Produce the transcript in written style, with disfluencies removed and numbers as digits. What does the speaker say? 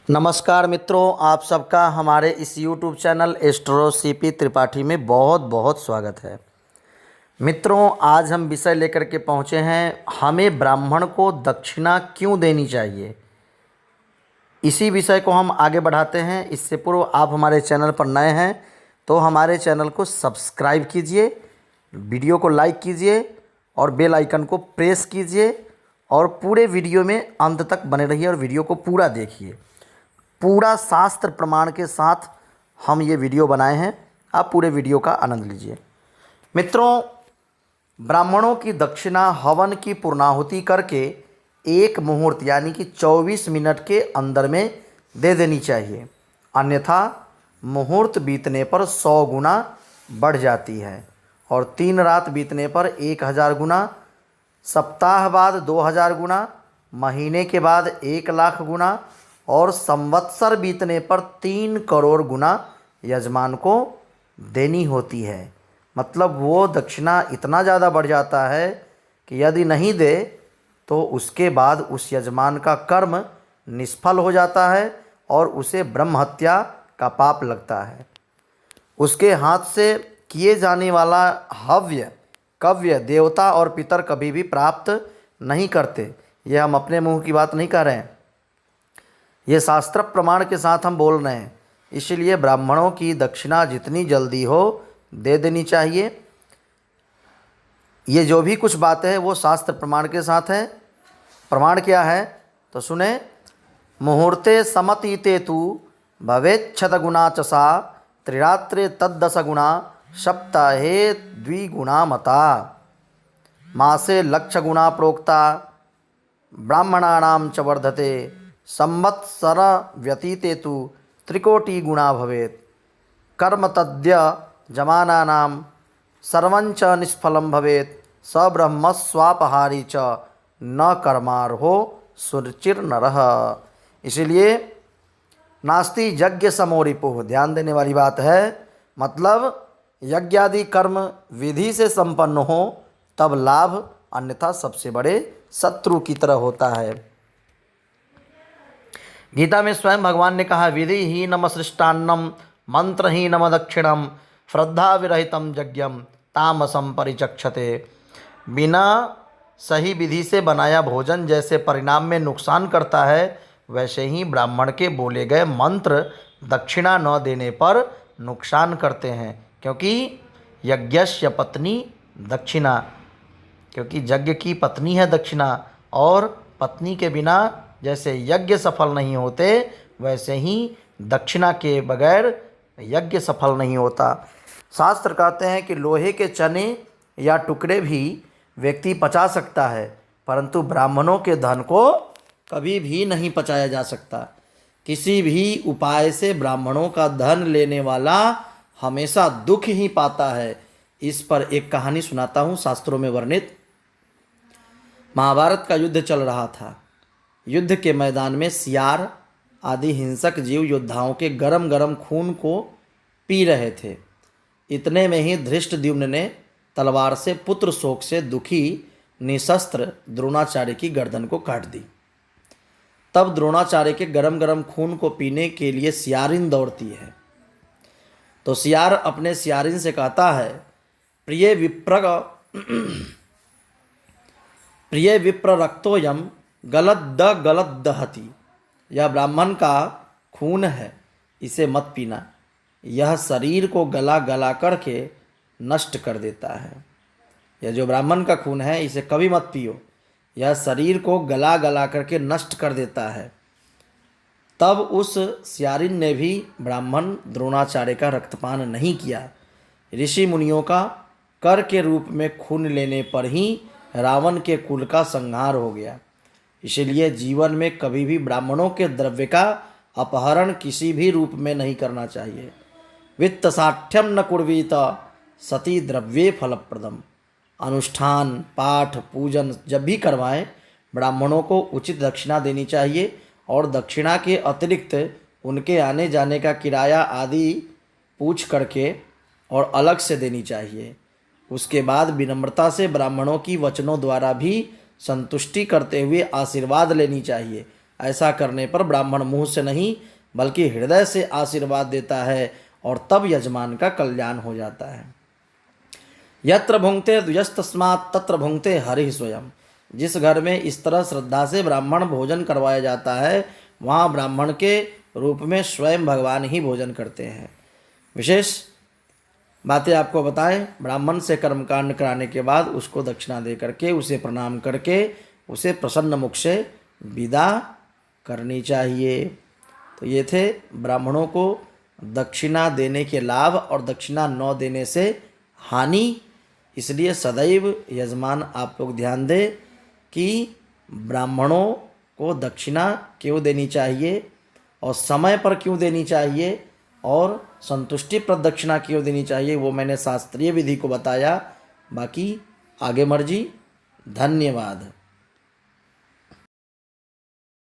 नमस्कार मित्रों, आप सबका हमारे इस YouTube channel astro CP Tripathi में बहुत बहुत स्वागत है। मित्रों, आज हम विषय लेकर के पहुँचे हैं, हमें ब्राह्मण को दक्षिणा क्यों देनी चाहिए। इसी विषय को हम आगे बढ़ाते हैं। इससे पूर्व आप हमारे चैनल पर नए हैं तो हमारे चैनल को सब्सक्राइब कीजिए, वीडियो को लाइक कीजिए और बेल आइकन को प्रेस कीजिए और पूरे वीडियो में अंत तक बने रहिए और वीडियो को पूरा देखिए। पूरा शास्त्र प्रमाण के साथ हम ये वीडियो बनाए हैं, आप पूरे वीडियो का आनंद लीजिए। मित्रों, ब्राह्मणों की दक्षिणा हवन की पूर्णाहुति करके एक मुहूर्त यानी कि 24 मिनट के अंदर में दे देनी चाहिए, अन्यथा मुहूर्त बीतने पर 100 गुना बढ़ जाती है और 3 रात बीतने पर 1000 गुना, सप्ताह बाद 2000 गुना, महीने के बाद 1 लाख गुना और संवत्सर बीतने पर 3 करोड़ गुना यजमान को देनी होती है। मतलब वो दक्षिणा इतना ज़्यादा बढ़ जाता है कि यदि नहीं दे तो उसके बाद उस यजमान का कर्म निष्फल हो जाता है और उसे ब्रह्म हत्या का पाप लगता है। उसके हाथ से किए जाने वाला हव्य कव्य देवता और पितर कभी भी प्राप्त नहीं करते। ये हम अपने मुंह की बात नहीं कर रहे हैं, ये शास्त्र प्रमाण के साथ हम बोल रहे हैं। इसलिए ब्राह्मणों की दक्षिणा जितनी जल्दी हो दे देनी चाहिए। ये जो भी कुछ बातें हैं वो शास्त्र प्रमाण के साथ है। प्रमाण क्या है तो सुने। मुहूर्ते समतीते तु भवेच्छत गुणा च सा त्रिरात्रे तद्दश गुणा सप्ताहे द्विगुणा मता मासे लक्ष गुणा प्रोक्ता ब्राह्मणानां च वर्धते संवत्सर व्यतीते तु त्रिकोटि गुणा भवेत् कर्म तद्य जमानानां सर्वंच निष्फलं भवेत् स ब्रह्म स्वापहारी च न कर्मार्हो सुरुचिर नरः। इसलिए नास्ति यज्ञ समो रिपुः, ध्यान देने वाली बात है। मतलब यज्ञादि कर्म विधि से संपन्न हो तब लाभ, अन्यथा सबसे बड़े शत्रु की तरह होता है। गीता में स्वयं भगवान ने कहा, विधिहीनम सृष्टान्नम मंत्रहीनम दक्षिणम श्रद्धा विरहितम यज्ञम तामसम परिचक्षते। बिना सही विधि से बनाया भोजन जैसे परिणाम में नुकसान करता है, वैसे ही ब्राह्मण के बोले गए मंत्र दक्षिणा न देने पर नुकसान करते हैं। क्योंकि यज्ञस्य पत्नी दक्षिणा, क्योंकि यज्ञ की पत्नी है दक्षिणा, और पत्नी के बिना जैसे यज्ञ सफल नहीं होते वैसे ही दक्षिणा के बगैर यज्ञ सफल नहीं होता। शास्त्र कहते हैं कि लोहे के चने या टुकड़े भी व्यक्ति पचा सकता है, परंतु ब्राह्मणों के धन को कभी भी नहीं पचाया जा सकता। किसी भी उपाय से ब्राह्मणों का धन लेने वाला हमेशा दुख ही पाता है। इस पर एक कहानी सुनाता हूँ, शास्त्रों में वर्णित। महाभारत का युद्ध चल रहा था। युद्ध के मैदान में सियार आदि हिंसक जीव योद्धाओं के गरम गरम खून को पी रहे थे। इतने में ही धृष्टद्युम्न ने तलवार से पुत्र शोक से दुखी निशस्त्र द्रोणाचार्य की गर्दन को काट दी। तब द्रोणाचार्य के गरम गरम खून को पीने के लिए सियारिन दौड़ती है। तो सियार अपने सियारिन से कहता है, प्रिय विप्र रक्तोयम गलत दहती। यह ब्राह्मण का खून है, इसे मत पीना, यह शरीर को गला गला करके नष्ट कर देता है। यह जो ब्राह्मण का खून है इसे कभी मत पियो, यह शरीर को गला गला करके नष्ट कर देता है। तब उस सियारिन ने भी ब्राह्मण द्रोणाचार्य का रक्तपान नहीं किया। ऋषि मुनियों का कर के रूप में खून लेने पर ही रावण के कुल का संहार हो गया। इसलिए जीवन में कभी भी ब्राह्मणों के द्रव्य का अपहरण किसी भी रूप में नहीं करना चाहिए। वित्त साठ्यम न कुर्वीत सती द्रव्ये फलप्रदम। अनुष्ठान पाठ पूजन जब भी करवाएं, ब्राह्मणों को उचित दक्षिणा देनी चाहिए और दक्षिणा के अतिरिक्त उनके आने जाने का किराया आदि पूछ करके और अलग से देनी चाहिए। उसके बाद विनम्रता से ब्राह्मणों की वचनों द्वारा भी संतुष्टि करते हुए आशीर्वाद लेनी चाहिए। ऐसा करने पर ब्राह्मण मुंह से नहीं बल्कि हृदय से आशीर्वाद देता है और तब यजमान का कल्याण हो जाता है। यत्र भुंक्ते द्विजस्तस्मात् तत्र भुंक्ते हरिः स्वयं। जिस घर में इस तरह श्रद्धा से ब्राह्मण भोजन करवाया जाता है वहाँ ब्राह्मण के रूप में स्वयं भगवान ही भोजन करते हैं। विशेष बातें आपको बताएं, ब्राह्मण से कर्मकांड कराने के बाद उसको दक्षिणा दे करके उसे प्रणाम करके उसे प्रसन्न मुख से विदा करनी चाहिए। तो ये थे ब्राह्मणों को दक्षिणा देने के लाभ और दक्षिणा न देने से हानि। इसलिए सदैव यजमान आप लोग ध्यान दें कि ब्राह्मणों को दक्षिणा क्यों देनी चाहिए और समय पर क्यों देनी चाहिए और संतुष्टिप्रद दक्षिणा क्यों देनी चाहिए, वो मैंने शास्त्रीय विधि को बताया। बाकी आगे मर्जी। धन्यवाद।